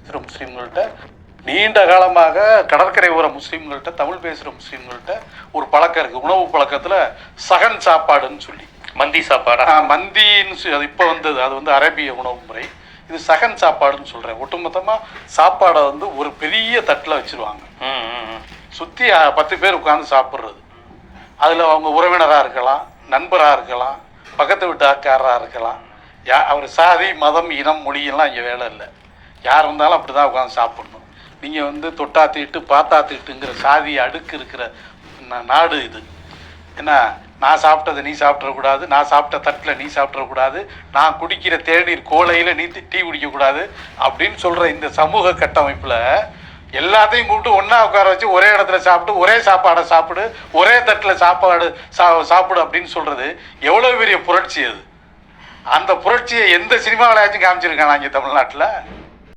பேசுகிற முஸ்லீம்கள்ட்ட, நீண்ட காலமாக கடற்கரை ஓர முஸ்லீம்கள்ட்ட, தமிழ் பேசுகிற முஸ்லீம்கள்ட்ட ஒரு பழக்கம் இருக்குது. உணவு பழக்கத்தில் சகன் சாப்பாடுன்னு சொல்லி, மந்தி சாப்பாடா? மந்தின்னு அது இப்போ வந்தது. அது வந்து அரேபிய உணவு முறை. இது சகன் சாப்பாடுன்னு சொல்கிறேன். ஒட்டுமொத்தமாக சாப்பாடை வந்து ஒரு பெரிய தட்டில் வச்சுருவாங்க. சுற்றி 10 பேர் உட்காந்து சாப்பிட்றது. அதில் அவங்க உறவினராக இருக்கலாம், நண்பராக இருக்கலாம், பக்கத்து வீட்டு ஆக்காரராக இருக்கலாம். அவர் சாதி, மதம், இனம், மொழியெல்லாம் இங்கே வேலை இல்லை. யார் வந்தாலும் அப்படி தான் உட்காந்து சாப்பிட்ணும். நீங்கள் வந்து தொட்டா தீட்டு பார்த்தா தீட்டுங்கிற சாதி அடுக்கு இருக்கிற நாடு இது. ஏன்னா நான் சாப்பிட்டதை நீ சாப்பிட்றக்கூடாது, நான் சாப்பிட்ட தட்டில் நீ சாப்பிட்றக்கூடாது, நான் குடிக்கிற தேநீர் கோலையில் நீ டீ குடிக்கக்கூடாது அப்படின்னு சொல்கிற இந்த சமூக கட்டமைப்பில் எல்லாத்தையும் கூப்பிட்டு ஒன்றா உட்கார வச்சு ஒரே இடத்துல சாப்பிட்டு ஒரே சாப்பாடை சாப்பிடு, ஒரே தட்டில் சாப்பிடு அப்படின்னு சொல்கிறது எவ்வளோ பெரிய புரட்சி அது. அந்த புரட்சியை எந்த சினிமாவிலாச்சும் காமிச்சிருக்கானா இங்கே தமிழ்நாட்டில்?